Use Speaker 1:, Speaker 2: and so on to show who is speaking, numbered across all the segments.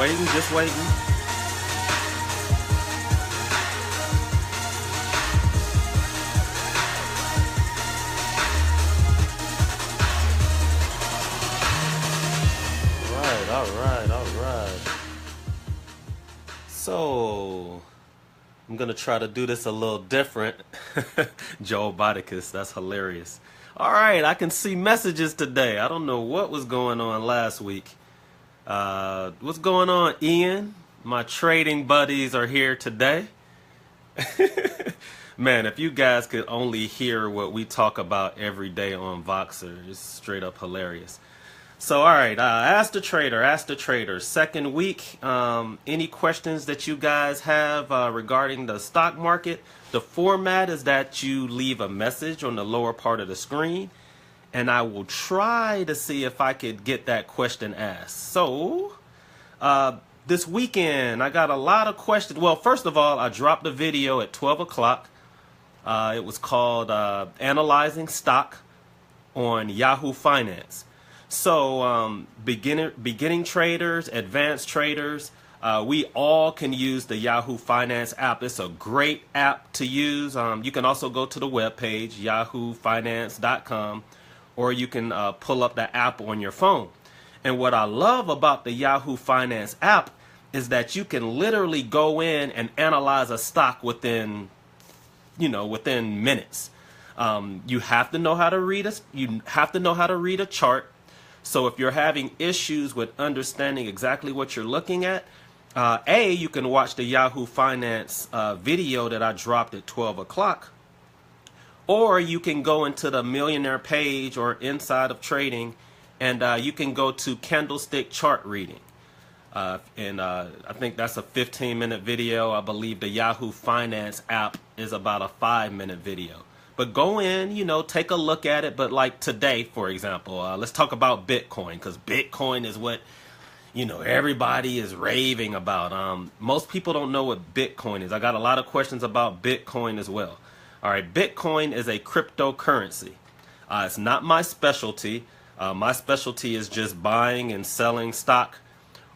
Speaker 1: waiting, just waiting. All right. So, I'm gonna try to do this a little different. Joe Bodicus, that's hilarious. All right, I can see messages today. I don't know what was going on last week. What's going on, Ian? My trading buddies are here today. Man, if you guys could only hear what we talk about every day on Voxer, it's straight up hilarious. So, all right, ask the trader, second week. Any questions that you guys have regarding the stock market? The format is that you leave a message on the lower part of the screen, and I will try to see if I could get that question asked. So, this weekend, I got a lot of questions. Well, first of all, I dropped a video at 12 o'clock. It was called Analyzing Stock on Yahoo Finance. So beginning traders, advanced traders, we all can use the Yahoo Finance app. It's a great app to use. You can also go to the webpage, yahoofinance.com, or you can pull up the app on your phone. And what I love about the Yahoo Finance app is that you can literally go in and analyze a stock within minutes. You have to know how to read a chart. So if you're having issues with understanding exactly what you're looking at, you can watch the Yahoo Finance video that I dropped at 12 o'clock. Or you can go into the Millionaire page or inside of trading, and you can go to candlestick chart reading. I think that's a 15-minute video. I believe the Yahoo Finance app is about a 5-minute video. But go in, take a look at it. But like today, for example, let's talk about Bitcoin, because Bitcoin is what, everybody is raving about. Most people don't know what Bitcoin is. I got a lot of questions about Bitcoin as well. All right, Bitcoin is a cryptocurrency. It's not my specialty. My specialty is just buying and selling stock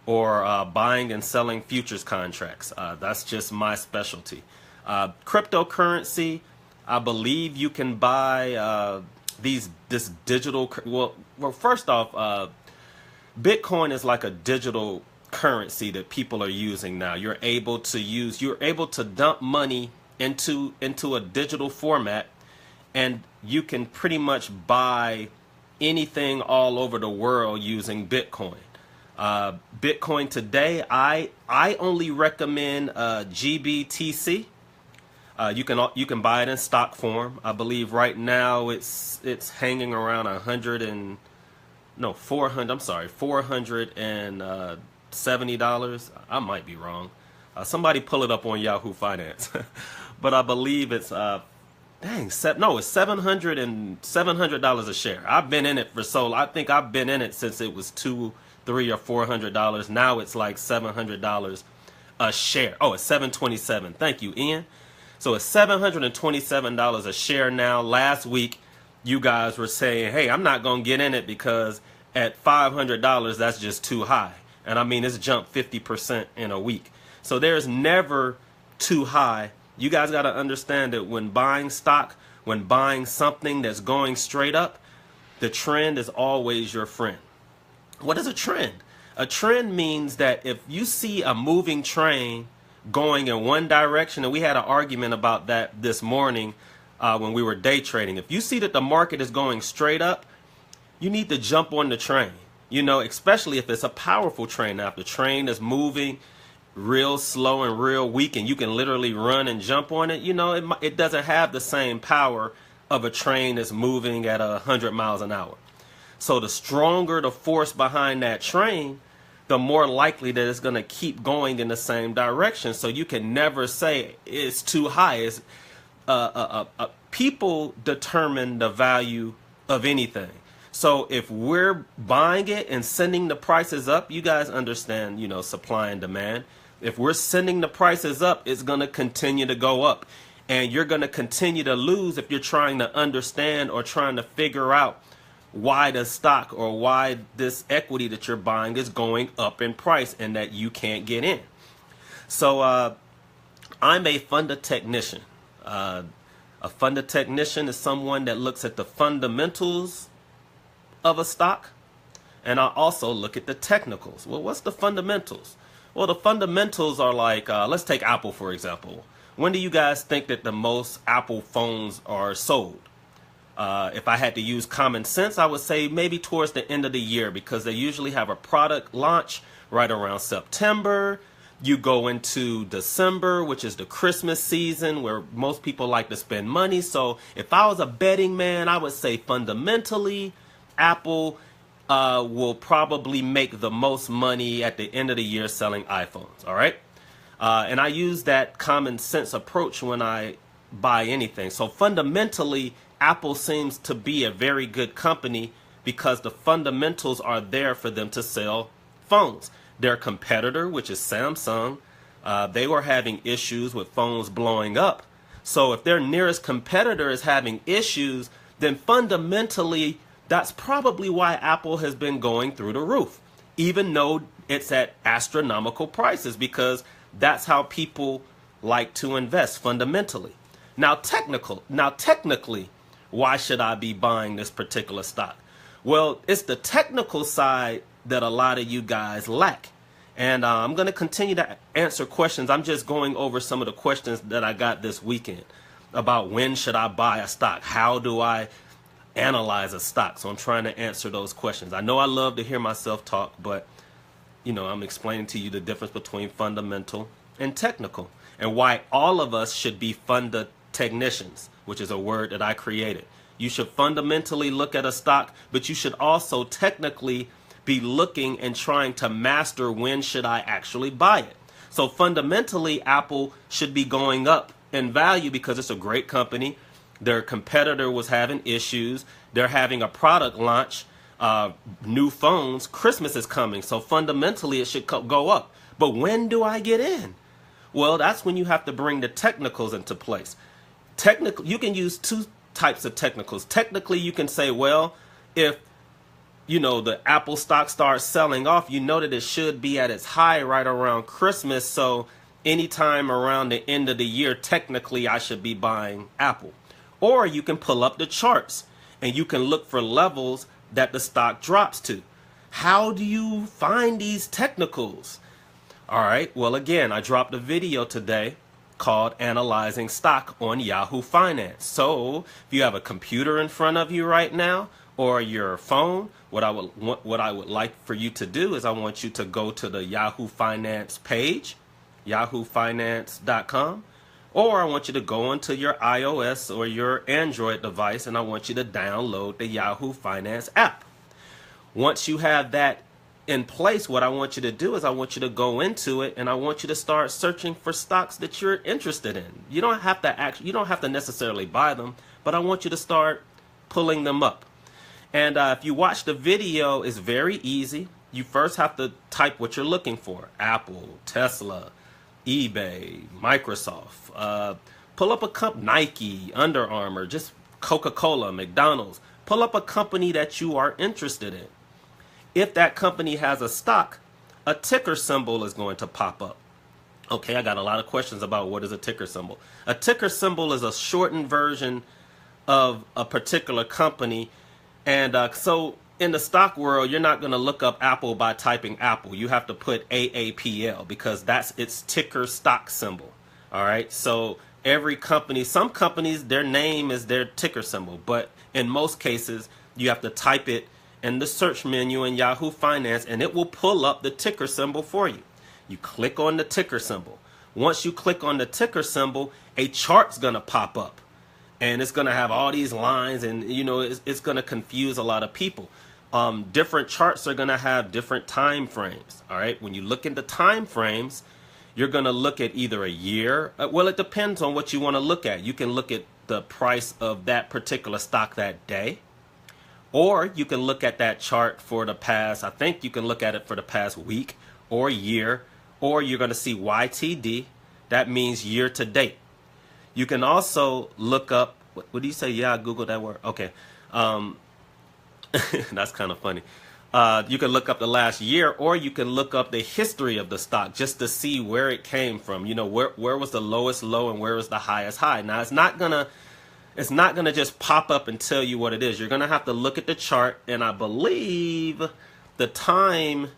Speaker 1: or buying and selling futures contracts. That's just my specialty. Cryptocurrency, I believe you can buy this digital. Well, first off, Bitcoin is like a digital currency that people are using now. You're able to dump money into a digital format, and you can pretty much buy anything all over the world using Bitcoin. Bitcoin today, I only recommend GBTC. You can buy it in stock form. I believe right now it's hanging around $470. I might be wrong. Somebody pull it up on Yahoo Finance. But I believe it's it's $700 a share. I've been in it for I think I've been in it since it was $200, $300, or $400. Now it's like $700 a share. Oh, it's $727. Thank you, Ian. So it's $727 a share now. Last week, you guys were saying, hey, I'm not going to get in it because at $500, that's just too high. And I mean, it's jumped 50% in a week. So there's never too high. You guys got to understand that when buying stock, when buying something that's going straight up, the trend is always your friend. What is a trend? A trend means that if you see a moving train going in one direction, and we had an argument about that this morning when we were day trading. If you see that the market is going straight up, you need to jump on the train, especially if it's a powerful train. Now, if the train is moving real slow and real weak and you can literally run and jump on it, it doesn't have the same power of a train that's moving at 100 miles an hour. So the stronger the force behind that train, the more likely that it's going to keep going in the same direction. So you can never say it's too high. People determine the value of anything. So if we're buying it and sending the prices up, you guys understand, supply and demand. If we're sending the prices up, it's going to continue to go up. And you're going to continue to lose if you're trying to understand or trying to figure out why the stock or why this equity that you're buying is going up in price and that you can't get in. So I'm a funda technician. A funda technician is someone that looks at the fundamentals of a stock, and I also look at the technicals. Well, what's the fundamentals? Well, the fundamentals are like, let's take Apple, for example. When do you guys think that the most Apple phones are sold? If I had to use common sense, I would say maybe towards the end of the year, because they usually have a product launch right around September. You go into December, which is the Christmas season where most people like to spend money. So if I was a betting man, I would say fundamentally, Apple will probably make the most money at the end of the year selling iPhones. All right. And I use that common sense approach when I buy anything. So fundamentally, Apple seems to be a very good company because the fundamentals are there for them to sell phones. Their competitor, which is Samsung, they were having issues with phones blowing up. So if their nearest competitor is having issues, then fundamentally, that's probably why Apple has been going through the roof, even though it's at astronomical prices, because that's how people like to invest fundamentally. Now, technically, why should I be buying this particular stock? Well, it's the technical side that a lot of you guys lack. And I'm going to continue to answer questions. I'm just going over some of the questions that I got this weekend about when should I buy a stock? How do I analyze a stock? So I'm trying to answer those questions. I know I love to hear myself talk, but I'm explaining to you the difference between fundamental and technical, and why all of us should be funda technicians, which is a word that I created. You should fundamentally look at a stock, but you should also technically be looking and trying to master when should I actually buy it. So fundamentally, Apple should be going up in value because it's a great company. Their competitor was having issues. They're having a product launch, new phones. Christmas is coming, so fundamentally it should go up. But when do I get in? Well, that's when you have to bring the technicals into place. You can use two types of technicals. Technically, you can say, well, if the Apple stock starts selling off, that it should be at its high right around Christmas. So anytime around the end of the year, technically, I should be buying Apple. Or you can pull up the charts and you can look for levels that the stock drops to. How do you find these technicals? All right. Well, again, I dropped a video today called Analyzing Stock on Yahoo Finance. So if you have a computer in front of you right now or your phone, what I would like for you to do is I want you to go to the Yahoo Finance page, yahoofinance.com, or I want you to go into your iOS or your Android device and I want you to download the Yahoo Finance app. Once you have that in place, what I want you to do is I want you to go into it and I want you to start searching for stocks that you're interested in. You don't have to necessarily buy them, but I want you to start pulling them up. And if you watch the video, it's very easy. You first have to type what you're looking for: Apple, Tesla, eBay, Microsoft. Pull up a company, Nike, Under Armour, just Coca-Cola, McDonald's. Pull up a company that you are interested in. If that company has a stock, a ticker symbol is going to pop up. Okay, I got a lot of questions about what is a ticker symbol. A ticker symbol is a shortened version of a particular company. And so in the stock world, you're not going to look up Apple by typing Apple. You have to put AAPL because that's its ticker stock symbol. All right. So every company, some companies, their name is their ticker symbol. But in most cases, you have to type it in the search menu in Yahoo Finance and it will pull up the ticker symbol for you. You click on the ticker symbol. Once you click on the ticker symbol, a chart's going to pop up. And it's going to have all these lines and, it's going to confuse a lot of people. Different charts are going to have different time frames. All right. When you look into time frames, you're going to look at either a year. Well, it depends on what you want to look at. You can look at the price of that particular stock that day. Or you can look at that chart for the past, I think you can look at it for the past week or year. Or you're going to see YTD. That means year to date. You can also look up, what do you say? Yeah, I Googled that word. Okay. And That's kind of funny. You can look up the last year, or you can look up the history of the stock just to see where it came from. You know, where was the lowest low and where was the highest high. Now, it's not gonna just pop up and tell you what it is. You're gonna have to look at the chart, and I believe the time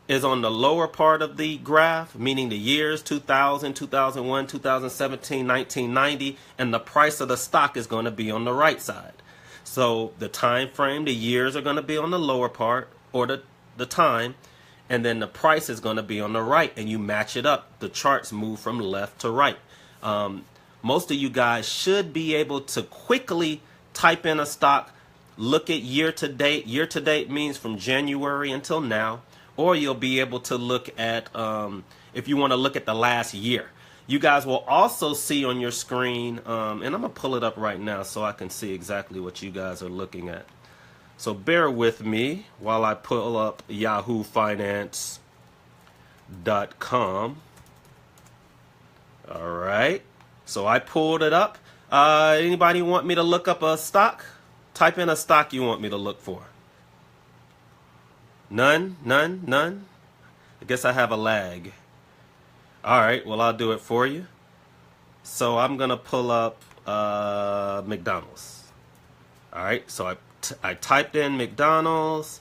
Speaker 1: is on the lower part of the graph, meaning the years 2000, 2001, 2017, 1990, and the price of the stock is going to be on the right side. So the time frame, the years are going to be on the lower part, or the time, and then the price is going to be on the right, and you match it up. The charts move from left to right. Most of you guys should be able to quickly type in a stock, look at year to date. Year to date means from January until now. Or you'll be able to look at, if you want to look at the last year. You guys will also see on your screen, and I'm going to pull it up right now so I can see exactly what you guys are looking at. So bear with me while I pull up yahoofinance.com. All right. So I pulled it up. Anybody want me to look up a stock? Type in a stock you want me to look for. None? I guess I have a lag. All right, well, I'll do it for you. So I'm going to pull up McDonald's. All right, so I typed in McDonald's.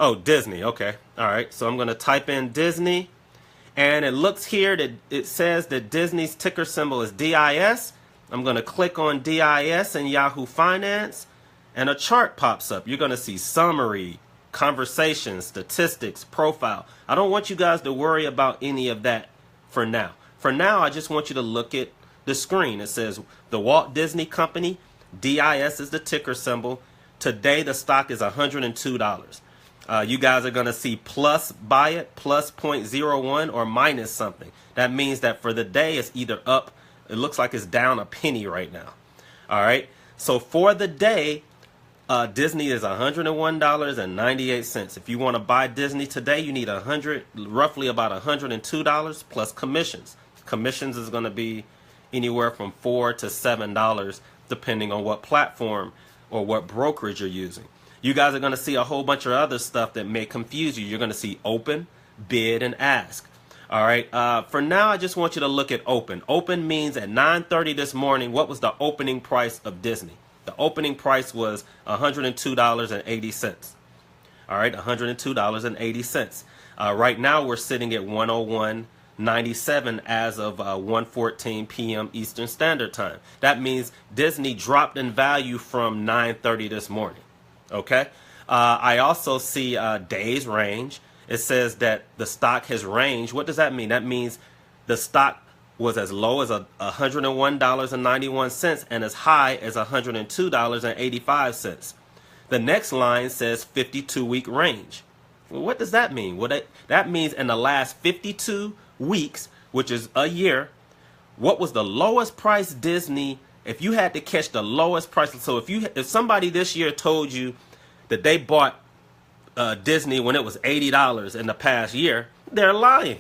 Speaker 1: Oh, Disney, okay. All right, so I'm going to type in Disney. And it looks here that it says that Disney's ticker symbol is DIS. I'm going to click on DIS in Yahoo Finance, and a chart pops up. You're going to see summary, conversation, statistics, profile. I don't want you guys to worry about any of that for now. For now, I just want you to look at the screen. It says the Walt Disney Company, DIS is the ticker symbol. Today, the stock is $102. You guys are going to see plus by it, plus 0.01 or minus something. That means that for the day, it's either up. It looks like it's down a penny right now. All right. So for the day, Disney is $101.98. If you want to buy Disney today, you need roughly about $102 plus commissions. Commissions is going to be anywhere from $4 to $7 depending on what platform or what brokerage you're using. You guys are going to see a whole bunch of other stuff that may confuse you. You're going to see open, bid, and ask. All right. For now, I just want you to look at open. Open means at 9:30 this morning, what was the opening price of Disney? The opening price was $102.80. All right, $102.80. Right now, we're sitting at 101.97 as of 1:14 p.m. Eastern Standard Time. That means Disney dropped in value from 9:30 this morning. Okay. I also see days range. It says that the stock has ranged. What does that mean? That means the stock was as low as $101.91 and as high as $102.85. The next line says 52-week range. Well, what does that mean? Well, that means in the last 52 weeks, which is a year, what was the lowest price Disney, if you had to catch the lowest price? So if somebody this year told you that they bought Disney when it was $80 in the past year, they're lying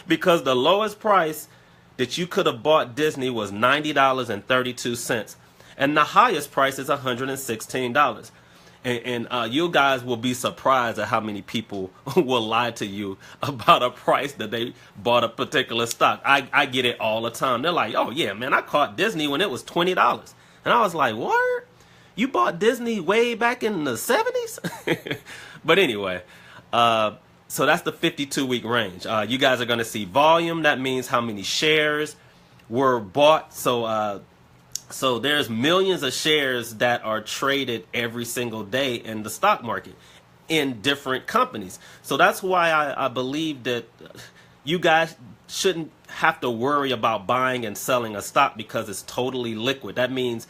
Speaker 1: because the lowest price that you could have bought Disney was $90.32, and the highest price is $116. And you guys will be surprised at how many people will lie to you about a price that they bought a particular stock. I get it all the time. They're like, oh yeah, man, I caught Disney when it was $20. And I was like, what? You bought Disney way back in the 70s? But anyway, so that's the 52-week range. You guys are going to see volume. That means how many shares were bought. So there's millions of shares that are traded every single day in the stock market in different companies. So that's why I believe that you guys shouldn't have to worry about buying and selling a stock because it's totally liquid. That means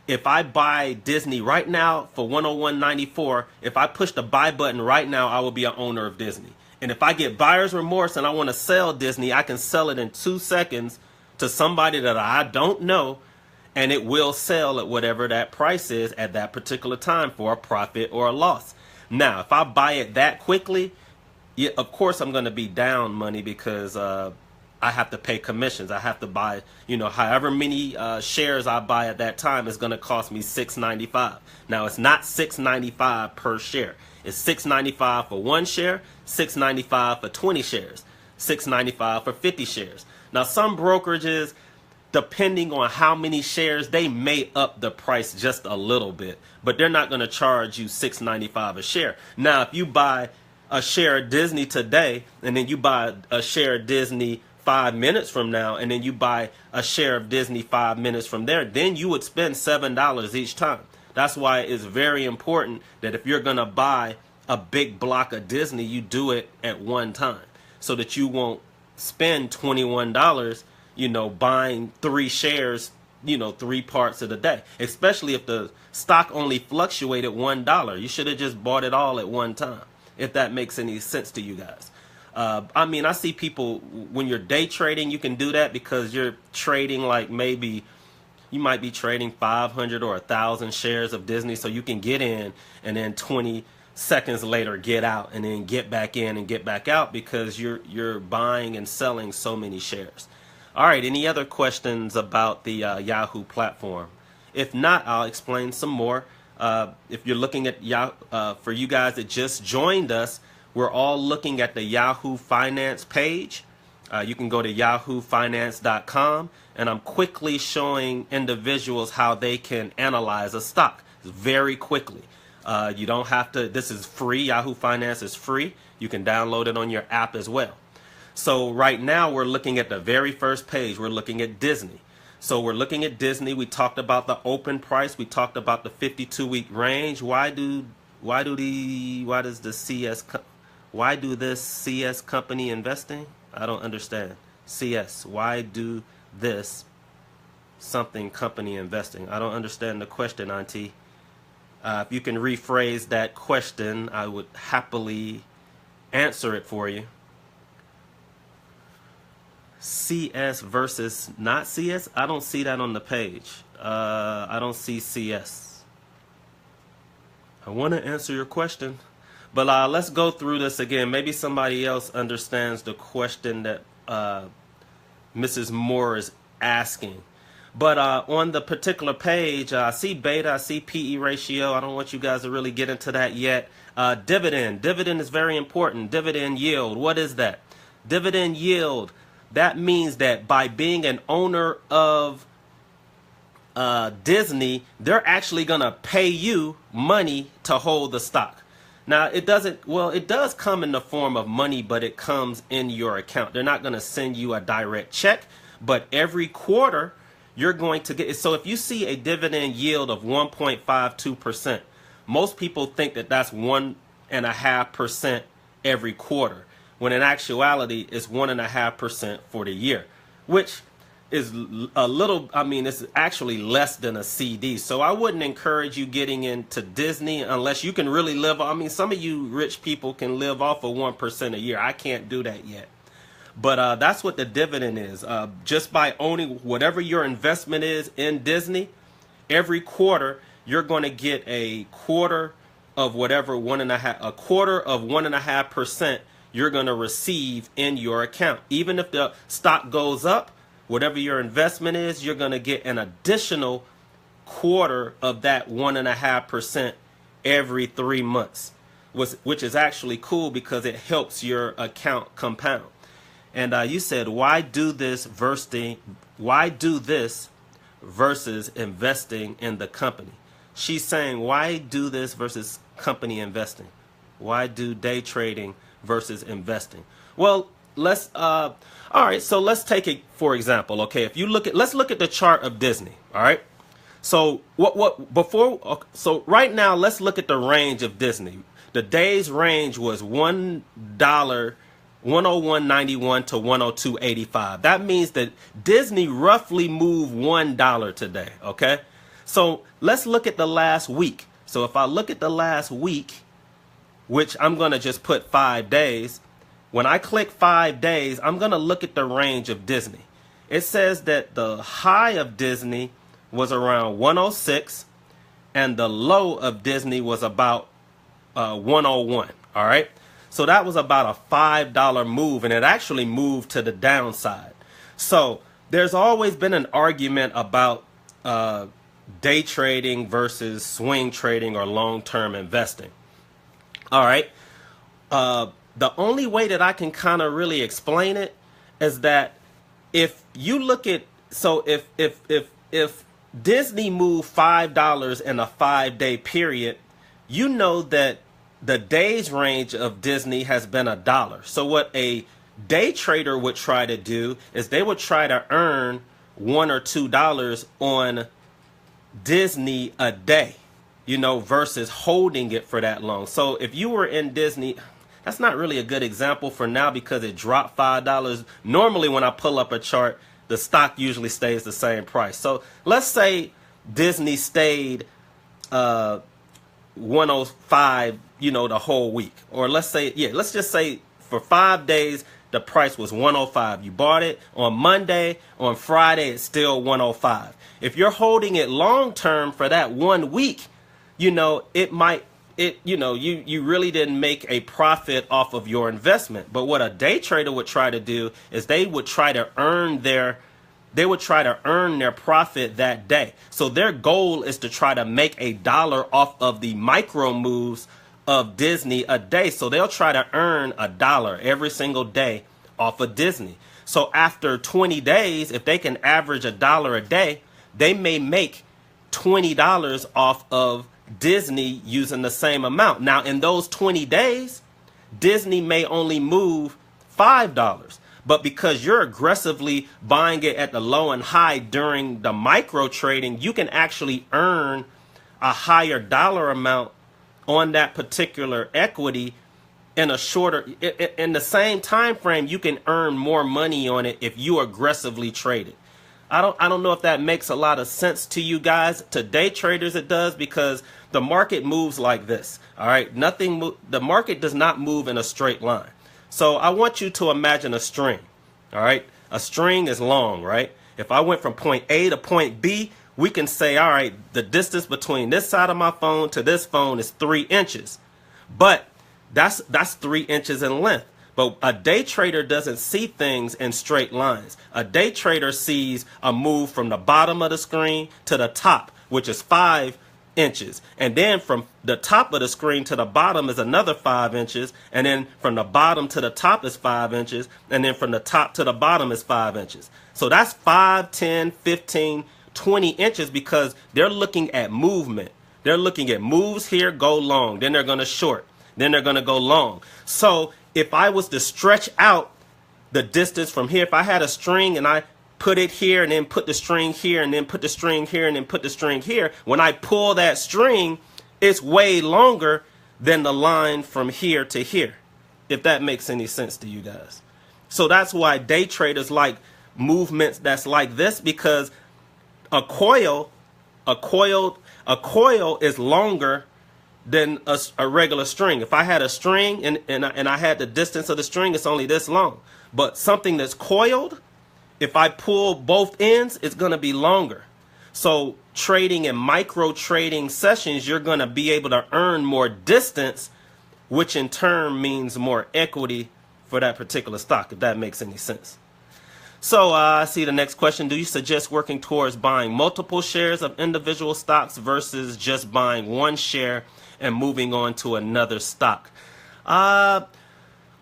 Speaker 1: if I buy Disney right now for $101.94, if I push the buy button right now, I will be an owner of Disney. And if I get buyer's remorse and I want to sell Disney, I can sell it in 2 seconds to somebody that I don't know, and it will sell at whatever that price is at that particular time for a profit or a loss. Now, if I buy it that quickly, yeah, of course I'm going to be down money because I have to pay commissions. I have to buy, however many shares I buy at that time is going to cost me $6.95. Now it's not $6.95 per share. It's $6.95 for one share, $6.95 for 20 shares, $6.95 for 50 shares. Now some brokerages, depending on how many shares, they may up the price just a little bit, but they're not going to charge you $6.95 a share. Now if you buy a share of Disney today, and then you buy a share of Disney 5 minutes from now, and then you buy a share of Disney 5 minutes from there, then you would spend $7 each time. That's why it's very important that if you're going to buy a big block of Disney, you do it at one time so that you won't spend $21, buying 3 shares, 3 parts of the day, especially if the stock only fluctuated $1. You should have just bought it all at one time, if that makes any sense to you guys. I see people, when you're day trading, you can do that because you're trading like maybe you might be trading 500 or 1,000 shares of Disney, so you can get in and then 20 seconds later get out and then get back in and get back out because you're buying and selling so many shares. All right, any other questions about the Yahoo platform? If not, I'll explain some more. If you're looking at Yahoo, for you guys that just joined us, we're all looking at the Yahoo Finance page. You can go to yahoofinance.com, and I'm quickly showing individuals how they can analyze a stock very quickly. You don't have to, this is free. Yahoo Finance is free. You can download it on your app as well. So right now we're looking at the very first page. We're looking at Disney. So we're looking at Disney. We talked about the open price. We talked about the 52-week range. Why do this CS company investing? I don't understand. CS, why do this something company investing? I don't understand the question, Auntie. If you can rephrase that question, I would happily answer it for you. CS versus not CS? I don't see that on the page. I don't see CS. I want to answer your question. But let's go through this again. Maybe somebody else understands the question that Mrs. Moore is asking. But on the particular page, I see beta, I see PE ratio. I don't want you guys to really get into that yet. Dividend. Dividend is very important. Dividend yield. What is that? Dividend yield. That means that by being an owner of Disney, they're actually going to pay you money to hold the stock. Now, it does come in the form of money, but it comes in your account. They're not going to send you a direct check, but every quarter you're going to get it. So if you see a dividend yield of 1.52%, most people think that that's 1.5% every quarter, when in actuality it's 1.5% for the year, which is a little, it's actually less than a CD. So I wouldn't encourage you getting into Disney unless you can really live. Some of you rich people can live off of 1% a year. I can't do that yet. But that's what the dividend is. Just by owning whatever your investment is in Disney, every quarter you're going to get a quarter of whatever, a quarter of 1.5% you're going to receive in your account. Even if the stock goes up, whatever your investment is, you're going to get an additional quarter of that 1.5% every 3 months, which is actually cool because it helps your account compound. And you said, why do this versus investing in the company? She's saying, why do this versus company investing? Why do day trading versus investing? Well, all right, so let's take it for example. Okay, if you let's look at the chart of Disney. All right, so so right now let's look at the range of Disney. The day's range was $1, 101.91 to 102.85. That means that Disney roughly moved $1 today. Okay, so let's look at the last week. So if I look at the last week, which I'm going to just put 5 days. When I click 5 days, I'm going to look at the range of Disney. It says that the high of Disney was around 106 and the low of Disney was about 101. All right. So that was about a $5 move, and it actually moved to the downside. So there's always been an argument about day trading versus swing trading or long-term investing. All right. The only way that I can kind of really explain it is that if you look at, so if Disney moved $5 in a 5-day period, you know that the days range of Disney has been $1. So what a day trader would try to do is they would try to earn $1 or $2 on Disney a day, you know, versus holding it for that long. So if you were in Disney, that's not really a good example for now because it dropped $5. Normally when I pull up a chart, the stock usually stays the same price. So let's say Disney stayed 105, you know, the whole week. Or let's say, yeah, let's just say for 5 days, the price was 105. You bought it on Monday, on Friday, it's still 105. If you're holding it long term for that 1 week, you know, you really didn't make a profit off of your investment. But what a day trader would try to do is they would try to earn their profit that day. So their goal is to try to make $1 off of the micro moves of Disney a day. So they'll try to earn $1 every single day off of Disney. So after 20 days, if they can average $1 a day, they may make $20 off of Disney using the same amount. Now, in those 20 days, Disney may only move $5. But because you're aggressively buying it at the low and high during the micro trading, you can actually earn a higher dollar amount on that particular equity in a shorter, in the same time frame. You can earn more money on it if you aggressively trade it. I don't know if that makes a lot of sense to you guys. To day traders it does, because the market moves like this. All right, the market does not move in a straight line. So I want you to imagine a string. All right, a string is long, right? If I went from point A to point B, we can say, all right, the distance between this side of my phone to this phone is 3 inches. But that's 3 inches in length. But a day trader doesn't see things in straight lines. A day trader sees a move from the bottom of the screen to the top, which is 5 inches. And then from the top of the screen to the bottom is another 5 inches. And then from the bottom to the top is 5 inches. And then from the top to the bottom is 5 inches. So that's 5, 10, 15, 20 inches because they're looking at movement. They're looking at moves here, go long. Then they're going to short. Then they're going to go long. So if I was to stretch out the distance from here, if I had a string and I put it here and then put the string here and then put the string here and then put the string here, when I pull that string, it's way longer than the line from here to here, if that makes any sense to you guys. So that's why day traders like movements that's like this, because a coil is longer than a regular string. If I had a string and I had the distance of the string, it's only this long. But something that's coiled, if I pull both ends, it's going to be longer. So trading and micro trading sessions, you're going to be able to earn more distance, which in turn means more equity for that particular stock, if that makes any sense. So I see the next question. Do you suggest working towards buying multiple shares of individual stocks versus just buying one share and moving on to another stock?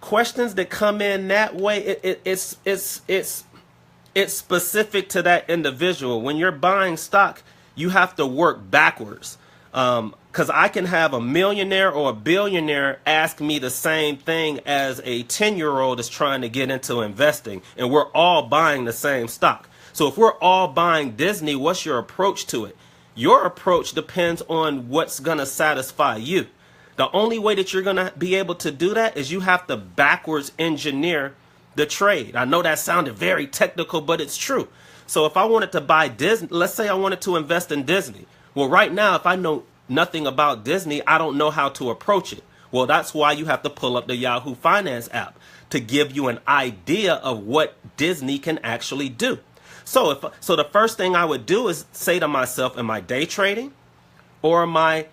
Speaker 1: Questions that come in that way, it's specific to that individual. When you're buying stock, you have to work backwards. Because I can have a millionaire or a billionaire ask me the same thing as a 10-year-old is trying to get into investing, and we're all buying the same stock. So if we're all buying Disney, what's your approach to it? Your approach depends on what's going to satisfy you. The only way that you're going to be able to do that is you have to backwards engineer the trade. I know that sounded very technical, but it's true. So if I wanted to buy Disney, let's say I wanted to invest in Disney. Well, right now, if I know nothing about Disney, I don't know how to approach it. Well, that's why you have to pull up the Yahoo Finance app to give you an idea of what Disney can actually do. So the first thing I would do is say to myself, am I day trading or am I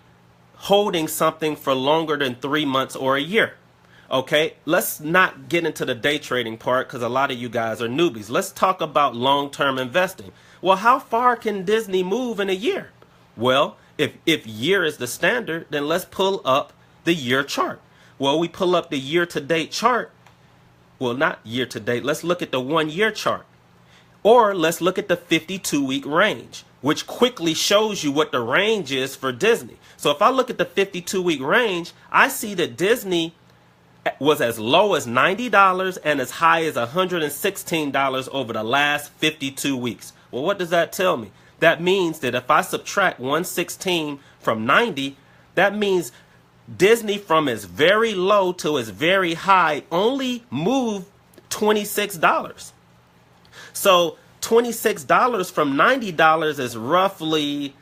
Speaker 1: holding something for longer than 3 months or a year? Okay, let's not get into the day trading part because a lot of you guys are newbies. Let's talk about long-term investing. Well, how far can Disney move in a year? Well, if year is the standard, then let's pull up the year chart. Well, we pull up the year-to-date chart. Well, not year-to-date. Let's look at the 1 year chart. Or let's look at the 52-week range, which quickly shows you what the range is for Disney. So if I look at the 52-week range, I see that Disney was as low as $90 and as high as $116 over the last 52 weeks. Well, what does that tell me? That means that if I subtract 116 from 90, that means Disney from its very low to its very high only moved $26. So $26 from $90 is roughly,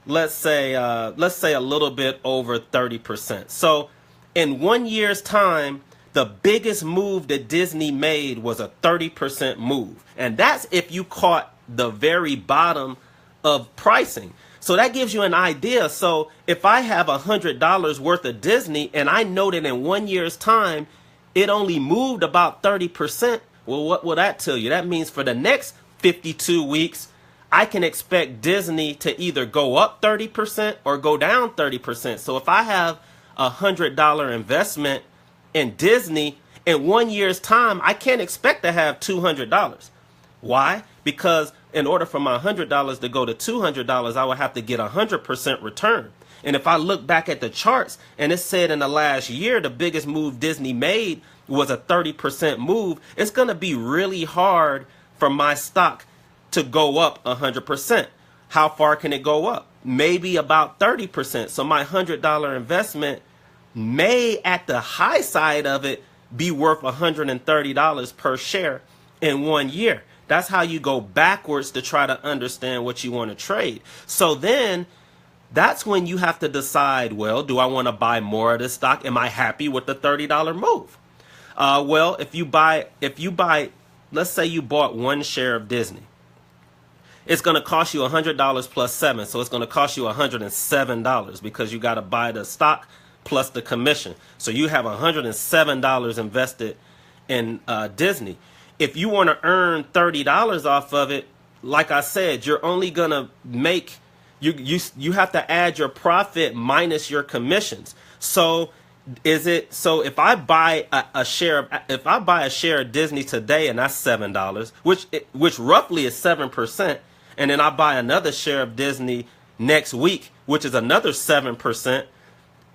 Speaker 1: let's say a little bit over 30%. So in 1 year's time, the biggest move that Disney made was a 30% move. And that's if you caught the very bottom of pricing. So that gives you an idea. So if I have $100 worth of Disney and I know that in 1 year's time, it only moved about 30%. Well, what will that tell you? That means for the next 52 weeks, I can expect Disney to either go up 30% or go down 30%. So if I have a $100 investment in Disney in 1 year's time, I can't expect to have $200. Why? Because in order for my $100 to go to $200, I would have to get 100% return. And if I look back at the charts and it said in the last year, the biggest move Disney made was a 30% move, it's going to be really hard for my stock to go up 100%. How far can it go up? Maybe about 30%. So my $100 investment may, at the high side of it, be worth $130 per share in 1 year. That's how you go backwards to try to understand what you want to trade. So then that's when you have to decide, well, do I want to buy more of this stock? Am I happy with the $30 move? Well, if you buy, let's say you bought 1 share of Disney. It's going to cost you $100 plus 7. So it's going to cost you $107 because you got to buy the stock plus the commission. So you have $107 invested in Disney. If you want to earn $30 off of it, like I said, you're only going to make, you have to add your profit minus your commissions. So if I buy a share of Disney today and that's $7, which roughly is 7%, and then I buy another share of Disney next week, which is another 7%,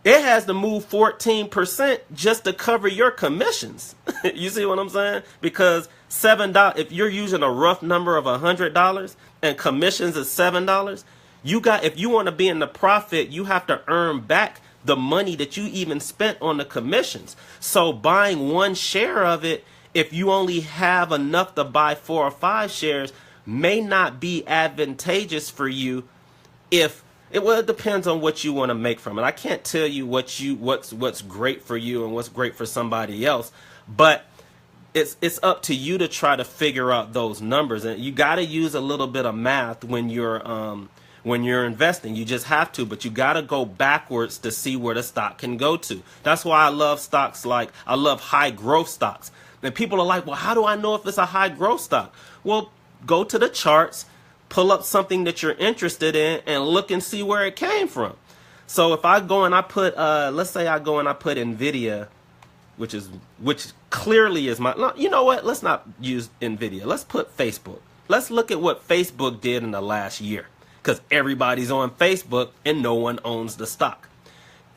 Speaker 1: it has to move 14% just to cover your commissions. You see what I'm saying? Because $7, if you're using a rough number of $100 and commissions is $7, if you want to be in the profit, you have to earn back the money that you even spent on the commissions. So buying 1 share of it, if you only have enough to buy 4 or 5 shares, may not be advantageous for you. It depends on what you want to make from it. I can't tell you what's great for you and what's great for somebody else, but it's up to you to try to figure out those numbers. And you got to use a little bit of math when you're investing. You just have to, but you got to go backwards to see where the stock can go to. That's why I love stocks I love high growth stocks. And people are like, well, how do I know if it's a high growth stock? Well, go to the charts, pull up something that you're interested in, and look and see where it came from. So if I go and I put, let's say I go and I put Nvidia, which clearly is my, you know what? Let's not use Nvidia. Let's put Facebook. Let's look at what Facebook did in the last year, because everybody's on Facebook and no one owns the stock.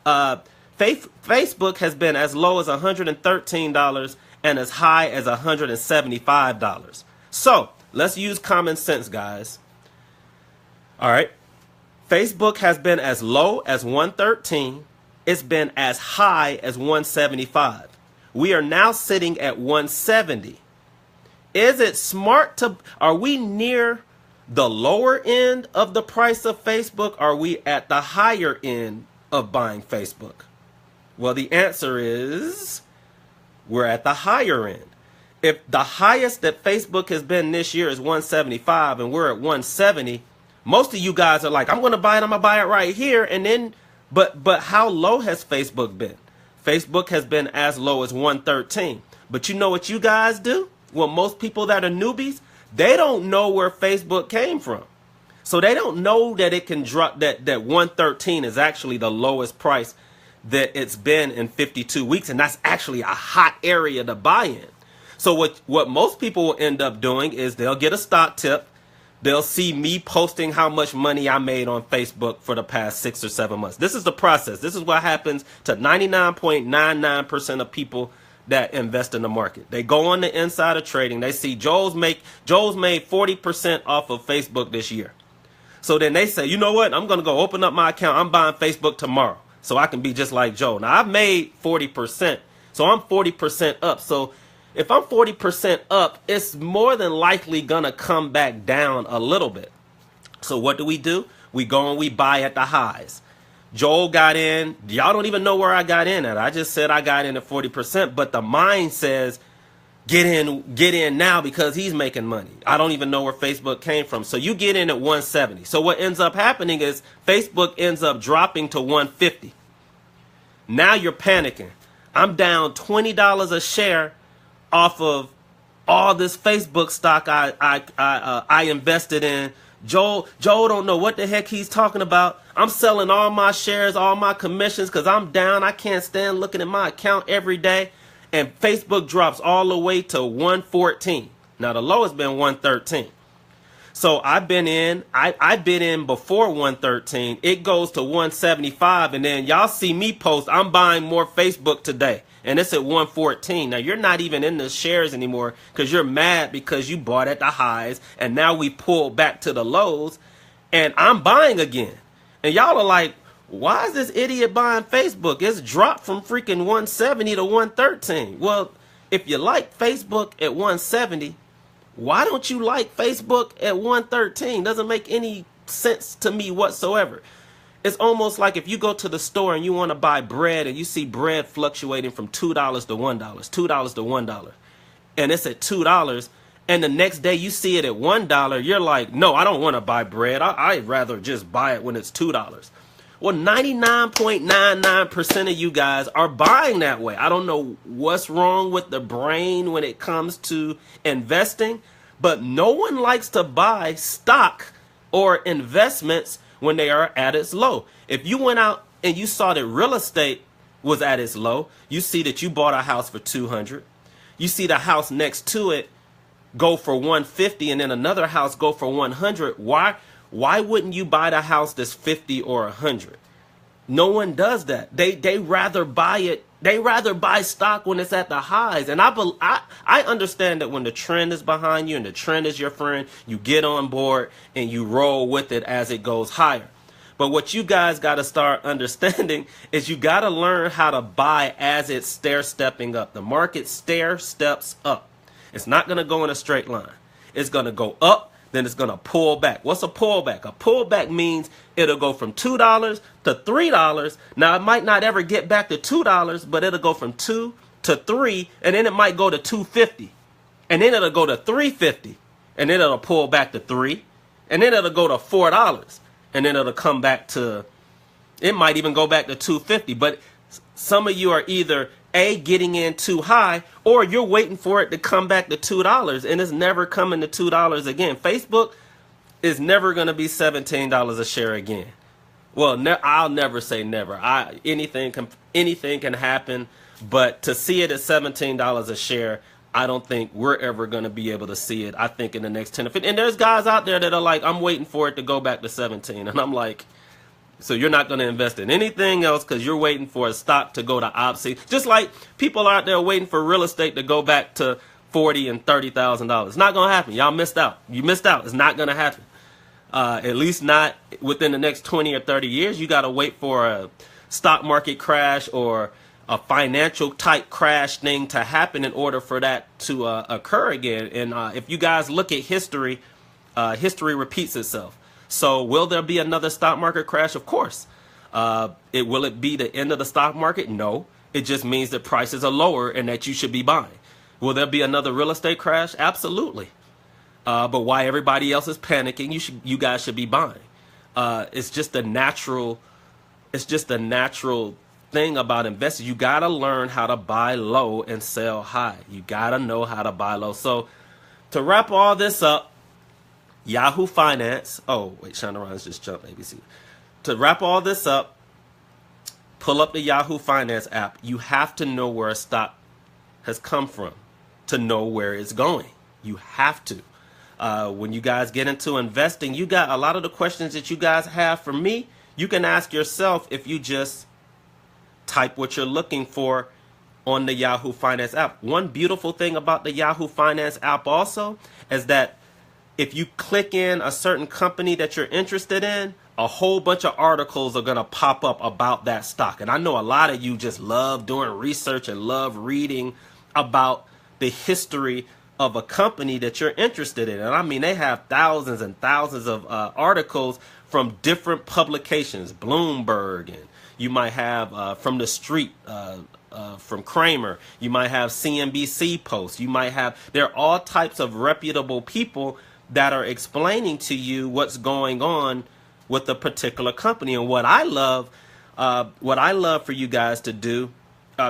Speaker 1: Facebook has been as low as $113 and as high as $175. So let's use common sense, guys. All right. Facebook has been as low as 113. It's been as high as 175. We are now sitting at 170. Is it smart are we near the lower end of the price of Facebook? Are we at the higher end of buying Facebook? Well, the answer is we're at the higher end. If the highest that Facebook has been this year is 175 and we're at 170, most of you guys are like, I'm going to buy it right here. And then, but how low has Facebook been? Facebook has been as low as 113. But you know what you guys do? Well, most people that are newbies, they don't know where Facebook came from. So they don't know that it can drop, that 113 is actually the lowest price that it's been in 52 weeks. And that's actually a hot area to buy in. So what most people will end up doing is they'll get a stock tip. They'll see me posting how much money I made on Facebook for the past 6 or 7 months. This is the process. This is what happens to 99.99% of people that invest in the market. They go on the insider trading. They see Joel's made 40% off of Facebook this year. So then they say, you know what? I'm going to go open up my account. I'm buying Facebook tomorrow so I can be just like Joel. Now, I've made 40%, so I'm 40% up. So if I'm 40% up, it's more than likely going to come back down a little bit. So what do? We go and we buy at the highs. Joel got in. Y'all don't even know where I got in at. I just said I got in at 40%, but the mind says get in now because he's making money. I don't even know where Facebook came from. So you get in at 170. So what ends up happening is Facebook ends up dropping to 150. Now you're panicking. I'm down $20 a share off of all this Facebook stock I invested in. Joel don't know what the heck he's talking about. I'm selling all my shares, all my commissions because I'm down. I can't stand looking at my account every day. And Facebook drops all the way to 114. Now the low has been 113. So I've been in. I've been in before 113. It goes to 175, and then y'all see me post. I'm buying more Facebook today, and it's at 114. Now you're not even in the shares anymore because you're mad because you bought at the highs, and now we pulled back to the lows, and I'm buying again. And y'all are like, why is this idiot buying Facebook? It's dropped from freaking 170 to 113. Well, if you like Facebook at 170, why don't you like Facebook at 113? Doesn't make any sense to me whatsoever. It's almost like if you go to the store and you want to buy bread and you see bread fluctuating from $2 to $1, $2 to $1, and it's at $2, and the next day you see it at $1, you're like, no, I don't want to buy bread. I'd rather just buy it when it's $2. Well, 99.99% of you guys are buying that way. I don't know what's wrong with the brain when it comes to investing, but no one likes to buy stock or investments when they are at its low. If you went out and you saw that real estate was at its low, you see that you bought a house for $200. You see the house next to it go for $150 and then another house go for $100. Why wouldn't you buy the house that's $50 or $100? No one does that. They rather buy it. They rather buy stock when it's at the highs. And I understand that when the trend is behind you and the trend is your friend, you get on board and you roll with it as it goes higher. But what you guys got to start understanding is you got to learn how to buy as it's stair-stepping up. The market stair-steps up. It's not going to go in a straight line. It's going to go up. Then it's going to pull back. What's a pullback? A pullback means it'll go from $2 to $3. Now, it might not ever get back to $2, but it'll go from 2 to 3, and then it might go to 250. And then it'll go to 350. And then it'll pull back to 3. And then it'll go to $4. And then it'll come back to, it might even go back to 250. But some of you are either getting in too high, or you're waiting for it to come back to $2, and it's never coming to $2 again. Facebook is never going to be $17 a share again. Well, I'll never say never. Anything can happen, but to see it at $17 a share, I don't think we're ever going to be able to see it. I think in the next 10 or 15. And there's guys out there that are like, I'm waiting for it to go back to 17, and I'm like, so you're not going to invest in anything else because you're waiting for a stock to go to OPSI. Just like people out there waiting for real estate to go back to $40,000 and $30,000. It's not going to happen. Y'all missed out. You missed out. It's not going to happen. At least not within the next 20 or 30 years. You got to wait for a stock market crash or a financial type crash thing to happen in order for that to occur again. And if you guys look at history, history repeats itself. So will there be another stock market crash? Of course. Will it be the end of the stock market? No. It just means that prices are lower and that you should be buying. Will there be another real estate crash? Absolutely. But why everybody else is panicking, you guys should be buying. It's just a natural thing about investing. You got to learn how to buy low and sell high. You got to know how to buy low. So to wrap all this up, Yahoo Finance. Oh, wait, Shonda Rhimes just jumped ABC. To wrap all this up, pull up the Yahoo Finance app. You have to know where a stock has come from to know where it's going. You have to. When you guys get into investing, you got a lot of the questions that you guys have for me. You can ask yourself if you just type what you're looking for on the Yahoo Finance app. One beautiful thing about the Yahoo Finance app also is that if you click in a certain company that you're interested in, a whole bunch of articles are going to pop up about that stock. And I know a lot of you just love doing research and love reading about the history of a company that you're interested in. And I mean, they have thousands and thousands of articles from different publications, Bloomberg, and you might have from the street, from Kramer, you might have CNBC posts, you might have, there are all types of reputable people that are explaining to you what's going on with a particular company. And what I love for you guys to do,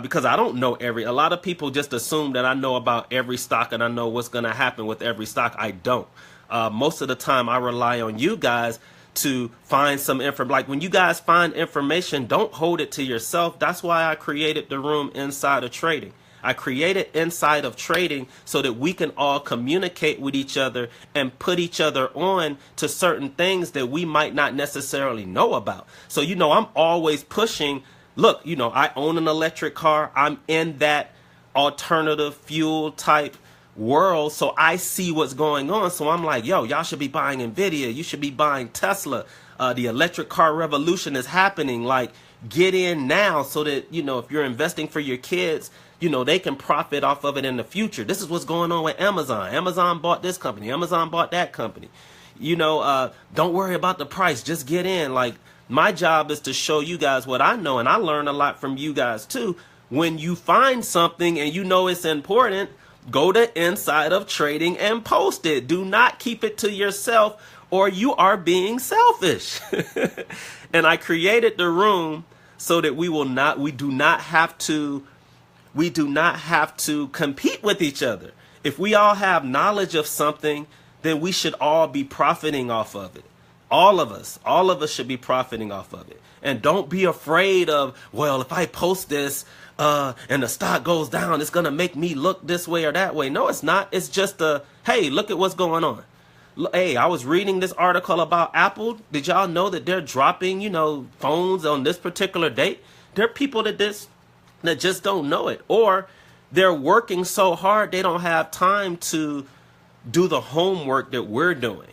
Speaker 1: because I don't know a lot of people just assume that I know about every stock and I know what's going to happen with every stock. I don't. Most of the time I rely on you guys to find some info. Like when you guys find information, don't hold it to yourself. That's why I created the room Inside of Trading. I created Inside of Trading so that we can all communicate with each other and put each other on to certain things that we might not necessarily know about. So, you know, I'm always pushing. Look, you know, I own an electric car. I'm in that alternative fuel type world, so I see what's going on. So I'm like, yo, y'all should be buying Nvidia. You should be buying Tesla. The electric car revolution is happening. Like, get in now so that, you know, if you're investing for your kids, you know, they can profit off of it in the future. This is what's going on with Amazon. Amazon bought this company. Amazon bought that company. You know, don't worry about the price. Just get in. Like, my job is to show you guys what I know, and I learn a lot from you guys too. When you find something and you know it's important, go to Inside of Trading and post it. Do not keep it to yourself or you are being selfish. And I created the room so that we do not have to compete with each other. If we all have knowledge of something, then we should all be profiting off of it. All of us should be profiting off of it. And don't be afraid of, well, if I post this and the stock goes down, it's going to make me look this way or that way. No, it's not. It's just hey, look at what's going on. Hey, I was reading this article about Apple. Did y'all know that they're dropping, you know, phones on this particular date? There are people that just don't know it, or they're working so hard they don't have time to do the homework that we're doing.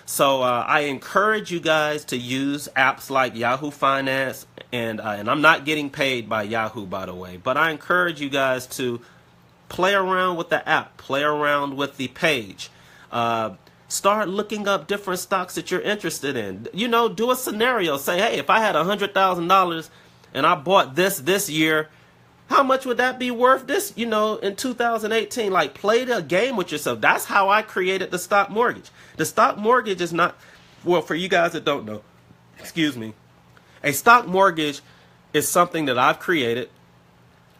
Speaker 1: So I encourage you guys to use apps like Yahoo Finance, and I'm not getting paid by Yahoo, by the way, but I encourage you guys to play around with the app, play around with the page. Start looking up different stocks that you're interested in. You know, do a scenario. Say, hey, if I had $100,000 and I bought this year, how much would that be worth this, you know, in 2018? Like, play the game with yourself. That's how I created the stock mortgage. The stock mortgage is not, well, for you guys that don't know, excuse me, a stock mortgage is something that I've created,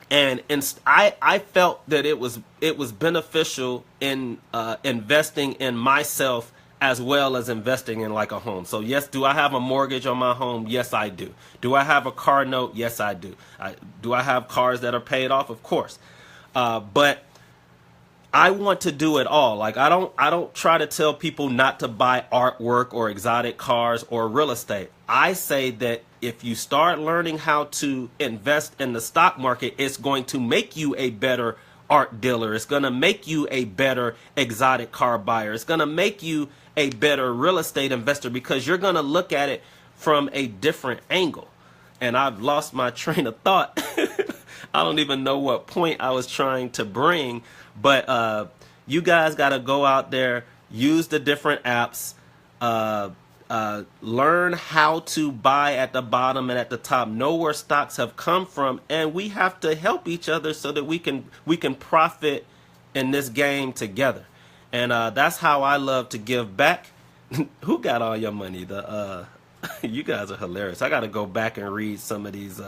Speaker 1: and I felt that it was beneficial in investing in myself as well as investing in like a home. So yes, do I have a mortgage on my home? Yes, I do. Do I have a car note? Yes, I do. Do I have cars that are paid off? Of course. But I want to do it all. Like, I don't try to tell people not to buy artwork or exotic cars or real estate. I say that if you start learning how to invest in the stock market, it's going to make you a better art dealer. It's going to make you a better exotic car buyer. It's going to make you a better real estate investor because you're going to look at it from a different angle. And I've lost my train of thought. I don't even know what point I was trying to bring, but you guys got to go out there, use the different apps, learn how to buy at the bottom and at the top, know where stocks have come from, and we have to help each other so that we can profit in this game together. And that's how I love to give back. Who got all your money? You guys are hilarious. I got to go back and read some of these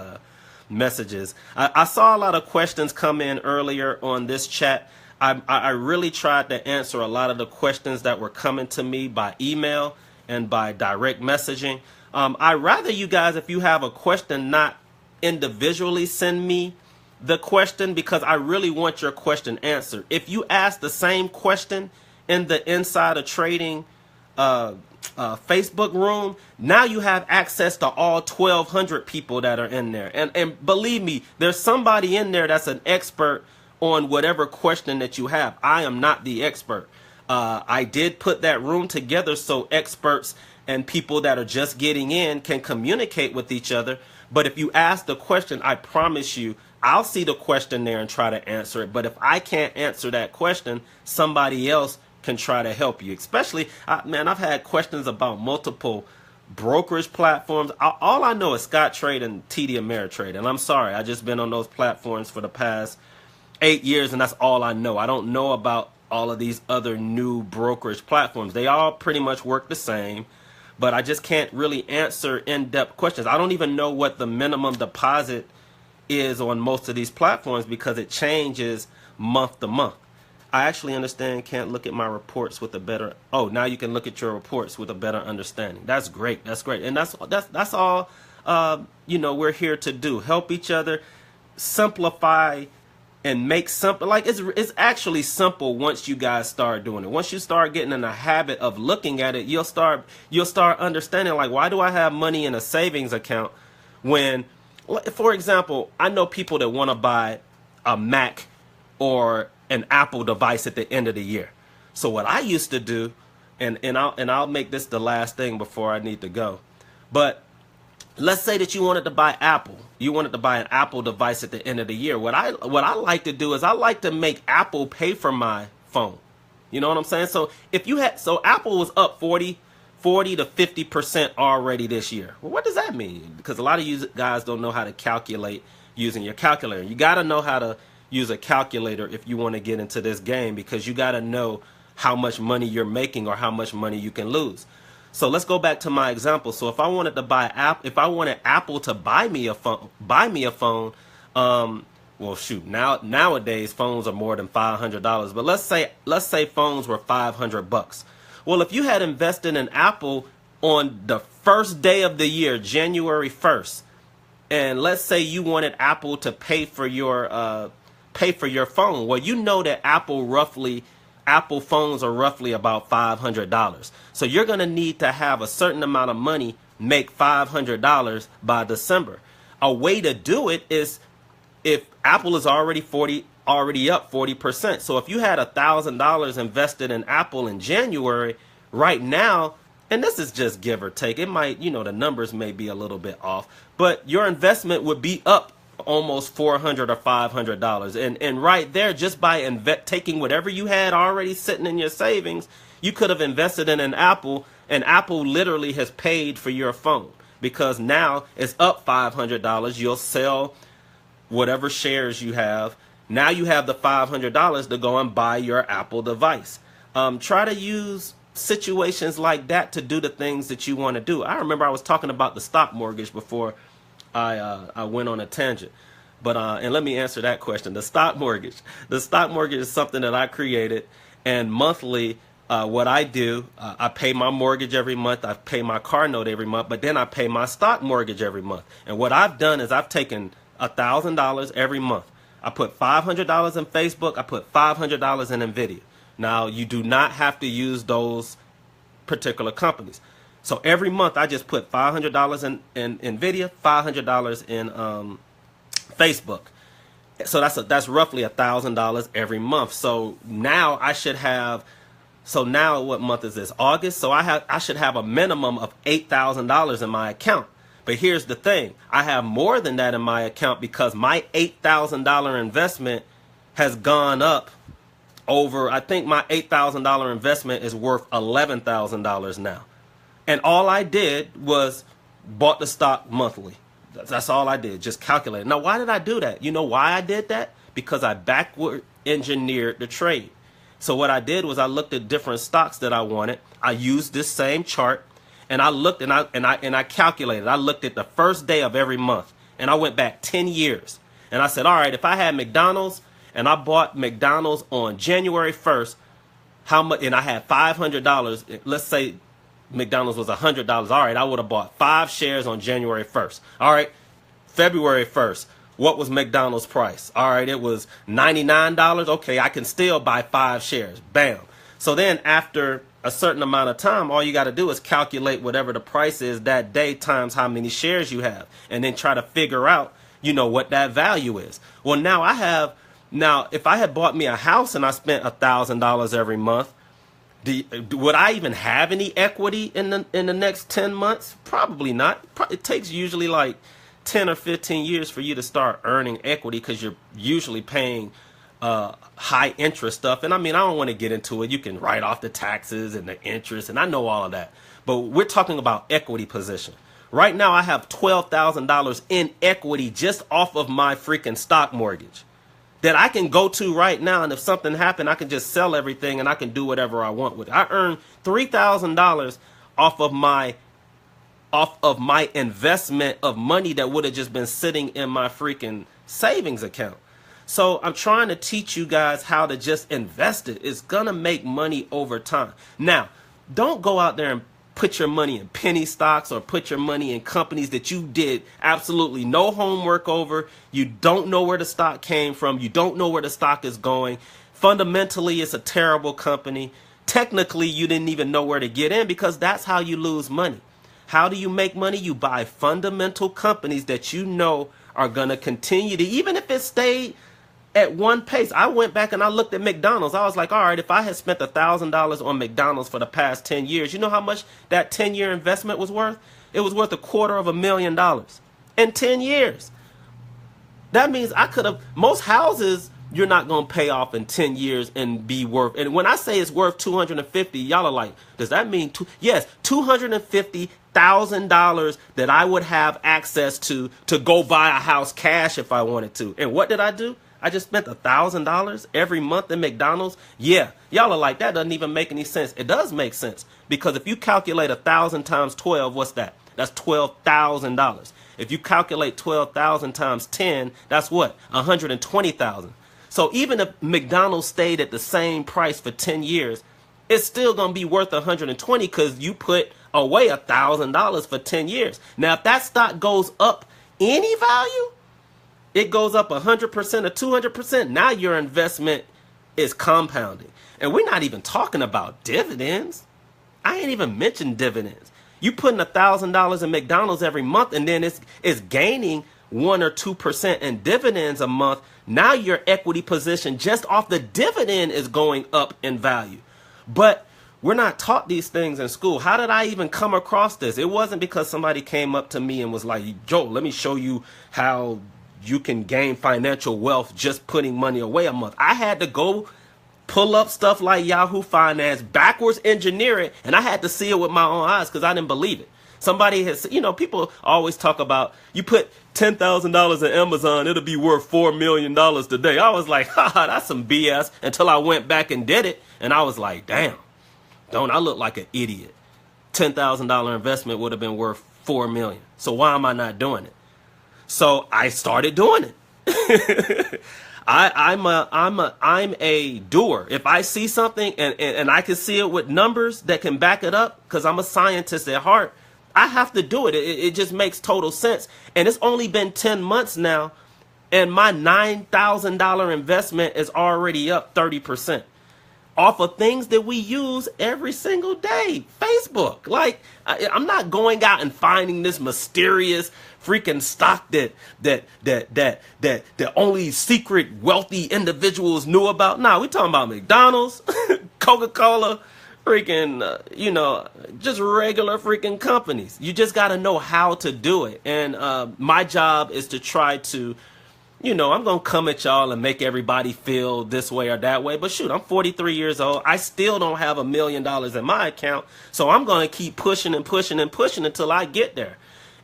Speaker 1: messages. I saw a lot of questions come in earlier on this chat. I really tried to answer a lot of the questions that were coming to me by email and by direct messaging. I'd rather you guys, if you have a question, not individually send me the question, because I really want your question answered. If you ask the same question in the Insider Trading Facebook room, now you have access to all 1,200 people that are in there. And believe me, there's somebody in there that's an expert on whatever question that you have. I am not the expert. I did put that room together so experts and people that are just getting in can communicate with each other. But if you ask the question, I promise you, I'll see the question there and try to answer it. But if I can't answer that question, somebody else can try to help you. Especially, man, I've had questions about multiple brokerage platforms. All I know is Scottrade and TD Ameritrade. And I'm sorry, I just been on those platforms for the past 8 years, and that's all I know. I don't know about all of these other new brokerage platforms. They all pretty much work the same, but I just can't really answer in-depth questions. I don't even know what the minimum deposit is on most of these platforms because it changes month to month. I actually understand, can't look at my reports with a better, oh, now you can look at your reports with a better understanding. That's great. That's great. And that's all, you know, we're here to do. Help each other, simplify, and make simple. Like it's actually simple once you guys start doing it. Once you start getting in the habit of looking at it, you'll start understanding, like, why do I have money in a savings account when, for example, I know people that want to buy a Mac or an Apple device at the end of the year. So what I used to do, and I'll make this the last thing before I need to go, but let's say that you wanted to buy Apple. You wanted to buy an Apple device at the end of the year. What I like to do is I like to make Apple pay for my phone. You know what I'm saying? So if you had, so Apple was up 40 to 50% already this year. Well, what does that mean? Because a lot of you guys don't know how to calculate using your calculator. You got to know how to use a calculator if you want to get into this game, because you got to know how much money you're making or how much money you can lose. So let's go back to my example. So if I wanted to buy if I wanted Apple to buy me a phone, well, shoot, nowadays phones are more than $500. But let's say phones were $500. Well, if you had invested in Apple on the first day of the year, January 1st, and let's say you wanted Apple to pay for your phone, well, you know that Apple phones are roughly about $500. So you're going to need to have a certain amount of money make $500 by December. A way to do it is if Apple is already up 40%. So if you had $1,000 invested in Apple in January, right now, and this is just give or take, it might, you know, the numbers may be a little bit off, but your investment would be up almost $400 or $500. And right there, just by taking whatever you had already sitting in your savings, you could have invested in an Apple, and Apple literally has paid for your phone because now it's up $500. You'll sell whatever shares you have. Now you have the $500 to go and buy your Apple device. Try to use situations like that to do the things that you want to do. I remember I was talking about the stock mortgage before I went on a tangent, but and let me answer that question. The stock mortgage is something that I created, and monthly, what I do, I pay my mortgage every month, I pay my car note every month, but then I pay my stock mortgage every month. And what I've done is I've taken $1,000 every month. I put $500 in Facebook, I put $500 in Nvidia. Now, you do not have to use those particular companies. So every month I just put $500 in Nvidia, $500 in Facebook. So that's roughly $1,000 every month. So now I should have. So now what month is this? August. So I should have a minimum of $8,000 in my account. But here's the thing: I have more than that in my account because my $8,000 investment has gone up over. I think my $8,000 investment is worth $11,000 now. And all I did was bought the stock monthly. That's all I did, just calculate. Now, why did I do that? You know why I did that? Because I backward engineered the trade. So what I did was I looked at different stocks that I wanted. I used this same chart, and I looked and I calculated. I looked at the first day of every month, And I went back 10 years. And I said, all right, if I had McDonald's and I bought McDonald's on January 1st, how much, and I had $500, let's say McDonald's was $100. All right, I would have bought 5 shares on January 1st. All right, February 1st, what was McDonald's price? All right, it was $99. Okay, I can still buy 5 shares. Bam. So then after a certain amount of time, all you got to do is calculate whatever the price is that day times how many shares you have, and then try to figure out, you know, what that value is. Well, now if I had bought me a house and I spent $1,000 every month, would I even have any equity in the next 10 months? Probably not. It takes usually like 10 or 15 years for you to start earning equity, because you're usually paying high interest stuff. And I mean, I don't want to get into it. You can write off the taxes and the interest, and I know all of that. But we're talking about equity position. Right now, I have $12,000 in equity just off of my freaking stock mortgage that I can go to right now. And if something happened, I can just sell everything and I can do whatever I want with it. I earned $3,000 off of my investment of money that would have just been sitting in my freaking savings account. So I'm trying to teach you guys how to just invest it. It's going to make money over time. Now, don't go out there and put your money in penny stocks or put your money in companies that you did absolutely no homework over. You don't know where the stock came from. You don't know where the stock is going. Fundamentally, it's a terrible company. Technically, you didn't even know where to get in, because that's how you lose money. How do you make money? You buy fundamental companies that you know are going to continue to, even if it stayed at one pace. I went back and I looked at McDonald's. I was like, all right, if I had spent $1,000 on McDonald's for the past 10 years, you know how much that 10-year investment was worth? It was worth $250,000 in 10 years. That means I could have, most houses you're not going to pay off in 10 years and be worth, and when I say it's worth 250, y'all are like, does that mean yes, $250,000 that I would have access to go buy a house cash if I wanted to. And what did I do? I just spent $1,000 every month in McDonald's. Yeah, y'all are like, that doesn't even make any sense. It does make sense, because if you calculate 1,000 times 12, what's that? That's $12,000. If you calculate 12,000 times 10, that's what? 120,000. So even if McDonald's stayed at the same price for 10 years, it's still going to be worth 120, because you put away $1,000 for 10 years. Now, if that stock goes up any value, it goes up 100% or 200%. Now your investment is compounding. And we're not even talking about dividends. I ain't even mentioned dividends. You putting $1,000 in McDonald's every month, and then it's gaining 1 or 2% in dividends a month. Now your equity position just off the dividend is going up in value. But we're not taught these things in school. How did I even come across this? It wasn't because somebody came up to me and was like, Joe, let me show you how you can gain financial wealth just putting money away a month. I had to go pull up stuff like Yahoo Finance, backwards engineer it, and I had to see it with my own eyes, because I didn't believe it. Somebody has, you know, people always talk about, you put $10,000 in Amazon, it'll be worth $4 million today. I was like, haha, that's some BS, until I went back and did it, and I was like, damn, don't I look like an idiot? $10,000 investment would have been worth $4 million. So why am I not doing it? So I started doing it. I'm a doer. If I see something and I can see it with numbers that can back it up, because I'm a scientist at heart, I have to do it. It just makes total sense. And it's only been 10 months now, and my $9,000 investment is already up 30%. Off of things that we use every single day. Facebook. Like, I'm not going out and finding this mysterious freaking stock that only secret wealthy individuals knew about. Nah, we're talking about McDonald's, Coca-Cola, freaking, just regular freaking companies. You just got to know how to do it. And my job is to try to, I'm going to come at y'all and make everybody feel this way or that way. But shoot, I'm 43 years old. I still don't have $1 million in my account. So I'm going to keep pushing and pushing and pushing until I get there.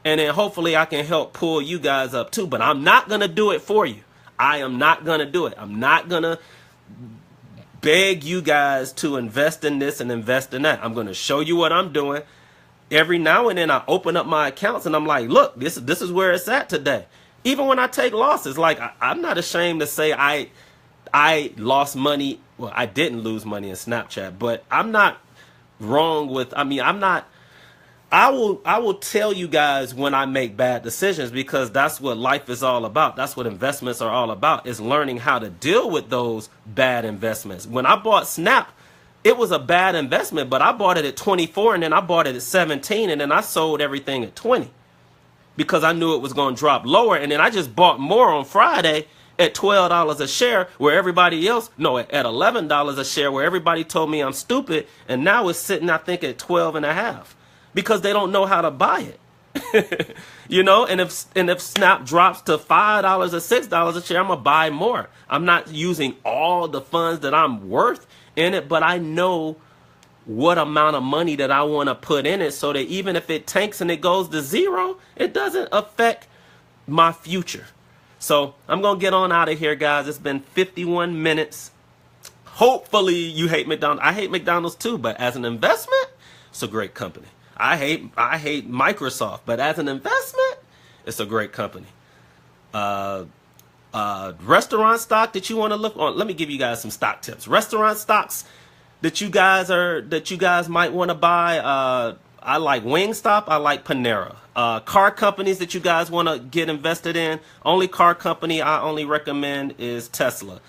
Speaker 1: And then hopefully I can help pull you guys up too. But I'm not going to do it for you. I am not going to do it. I'm not going to beg you guys to invest in this and invest in that. I'm going to show you what I'm doing. Every now and then I open up my accounts and I'm like, look, this is where it's at today. even when I take losses, like I'm not ashamed to say I lost money. Well, I didn't lose money in Snapchat, but I'm not wrong with, I mean, I'm not, I will tell you guys when I make bad decisions, because that's what life is all about. That's what investments are all about, is learning how to deal with those bad investments. When I bought Snap, it was a bad investment, but I bought it at 24 and then I bought it at 17 and then I sold everything at 20 because I knew it was going to drop lower. And then I just bought more on Friday at $12 a share, where everybody else, no, at $11 a share, where everybody told me I'm stupid. And now it's sitting, I think, at 12 and a half. Because they don't know how to buy it. You know, and if Snap drops to $5 or $6 a share, I'm gonna buy more. I'm not using all the funds that I'm worth in it, but I know what amount of money that I want to put in it, so that even if it tanks and it goes to zero, it doesn't affect my future. So I'm gonna get on out of here, guys. It's been 51 minutes. Hopefully you hate McDonald's. I hate McDonald's too, but as an investment, it's a great company. I hate Microsoft, but as an investment, it's a great company. Restaurant stock that you want to look on. Let me give you guys some stock tips. Restaurant stocks that you guys might want to buy. I like Wingstop. I like Panera. Car companies that you guys want to get invested in. Only car company I only recommend is Tesla.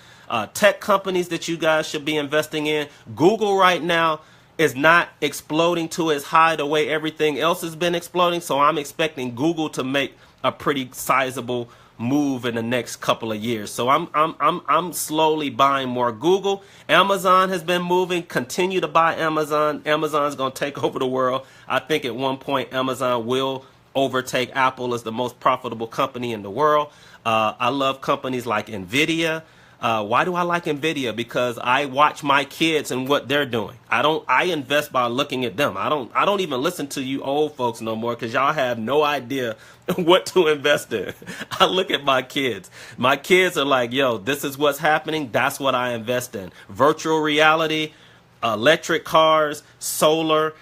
Speaker 1: Tech companies that you guys should be investing in. Google right now is not exploding to its high the way everything else has been exploding. So I'm expecting Google to make a pretty sizable move in the next couple of years. So I'm slowly buying more Google. Amazon has been moving. Continue to buy Amazon. Amazon's going to take over the world. I think at one point Amazon will overtake Apple as the most profitable company in the world. I love companies like Nvidia. Why do I like Nvidia? Because I watch my kids and what they're doing. I invest by looking at them. I don't even listen to you old folks no more, because y'all have no idea what to invest in. I look at my kids. My kids are like, yo, this is what's happening. That's what I invest in. Virtual reality, electric cars, solar,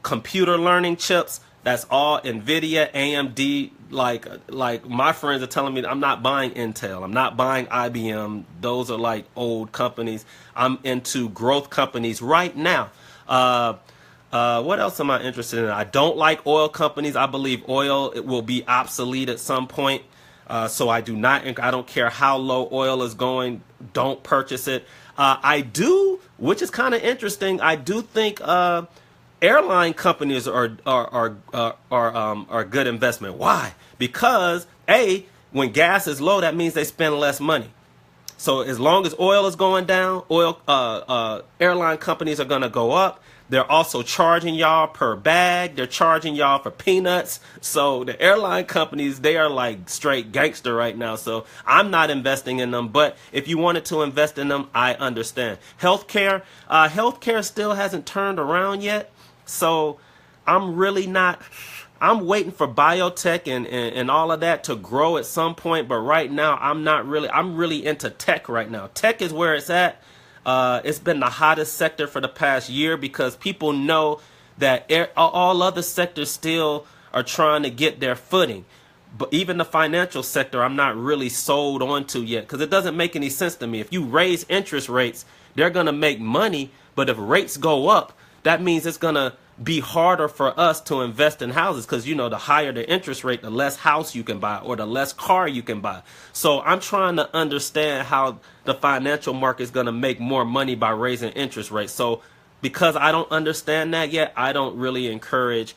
Speaker 1: computer learning chips. That's all Nvidia, AMD. Like my friends are telling me I'm not buying Intel. I'm not buying IBM. Those are like old companies. I'm into growth companies right now. What else am I interested in? I don't like oil companies. I believe oil, it will be obsolete at some point. So I don't care how low oil is going. Don't purchase it. I do, which is kind of interesting. I do think airline companies are good investment. Why? Because when gas is low, that means they spend less money. So as long as oil is going down, airline companies are going to go up. They're also charging y'all per bag. They're charging y'all for peanuts. So the airline companies, they are like straight gangster right now. So I'm not investing in them. But if you wanted to invest in them, I understand. Healthcare still hasn't turned around yet. So I'm waiting for biotech and all of that to grow at some point. But right now, I'm really into tech right now. Tech is where it's at. It's been the hottest sector for the past year, because people know that all other sectors still are trying to get their footing. But even the financial sector, I'm not really sold onto yet, because it doesn't make any sense to me. If you raise interest rates, they're going to make money. But if rates go up, that means it's going to be harder for us to invest in houses, because, you know, the higher the interest rate, the less house you can buy or the less car you can buy. So I'm trying to understand how the financial market is going to make more money by raising interest rates. So because I don't understand that yet, I don't really encourage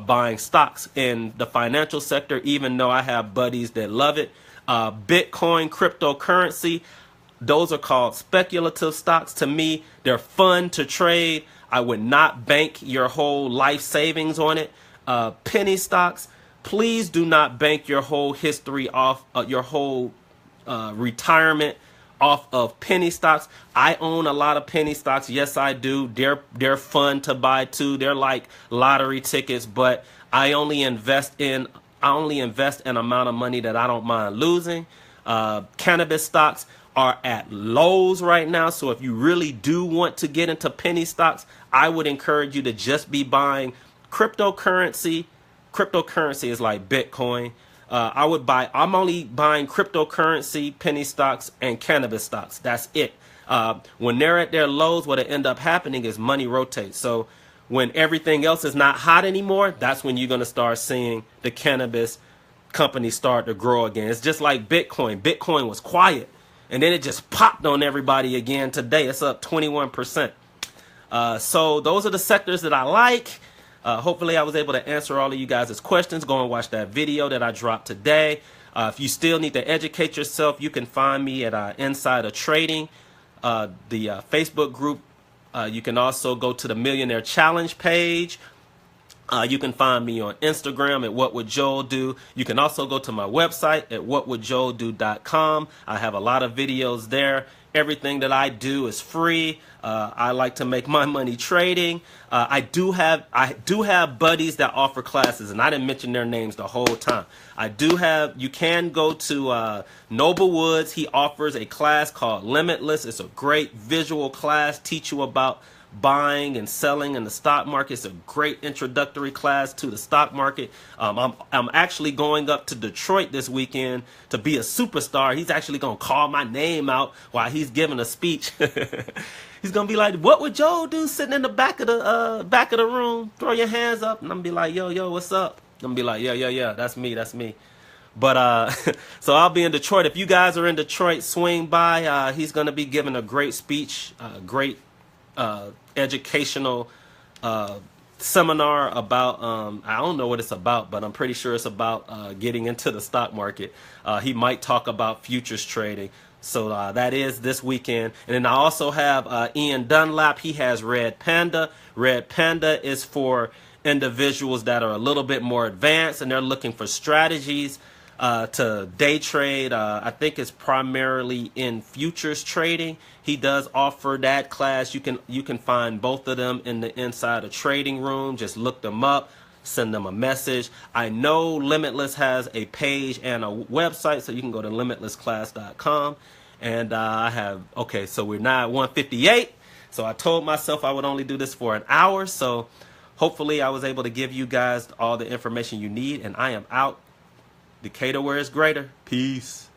Speaker 1: buying stocks in the financial sector, even though I have buddies that love it. Bitcoin, cryptocurrency, those are called speculative stocks. To me, they're fun to trade. I would not bank your whole life savings on it. Penny stocks, please do not bank your whole history off, your whole retirement off of penny stocks. I own a lot of penny stocks. Yes, I do. They're fun to buy too. They're like lottery tickets, but I only invest in an amount of money that I don't mind losing. Cannabis stocks are at lows right now. So if you really do want to get into penny stocks, I would encourage you to just be buying cryptocurrency. Cryptocurrency is like Bitcoin. I'm only buying cryptocurrency, penny stocks, and cannabis stocks. That's it. When they're at their lows, what end up happening is money rotates. So when everything else is not hot anymore, that's when you're going to start seeing the cannabis companies start to grow again. It's just like Bitcoin. Bitcoin was quiet, and then it just popped on everybody again today. It's up 21%. So those are the sectors that I like. Hopefully I was able to answer all of you guys' questions. Go and watch that video that I dropped today. If you still need to educate yourself, you can find me at Insider Trading, the Facebook group. You can also go to the Millionaire Challenge page. You can find me on Instagram at What Would Joel Do. You can also go to my website at whatwouldjoeldo.com. I have a lot of videos there. Everything that I do is free. I like to make my money trading. I do have buddies that offer classes, and I didn't mention their names the whole time. You can go to Noble Woods. He offers a class called Limitless. It's a great visual class, teach you about buying and selling in the stock market. It's a great introductory class to the stock market. I'm actually going up to Detroit this weekend to be a superstar. He's actually going to call my name out while he's giving a speech. He's going to be like, "What would Joe do?" Sitting in the back of the room, throw your hands up, and I'm going to be like, "Yo, what's up?" I'm going to be like, "Yeah, that's me." But so I'll be in Detroit. If you guys are in Detroit, swing by. He's going to be giving a great speech, great educational seminar about I don't know what it's about, but I'm pretty sure it's about getting into the stock market. He might talk about futures trading. So that is this weekend. And then I also have Ian Dunlap. He has Red Panda. Red Panda is for individuals that are a little bit more advanced and they're looking for strategies to day trade. I think it's primarily in futures trading. He does offer that class. You can find both of them in the Insider Trading Room. Just look them up, send them a message. I know Limitless has a page and a website, so you can go to limitlessclass.com. And so we're now at 1:58. So I told myself I would only do this for an hour. So hopefully I was able to give you guys all the information you need, and I am out. Decatur where it's greater. Peace.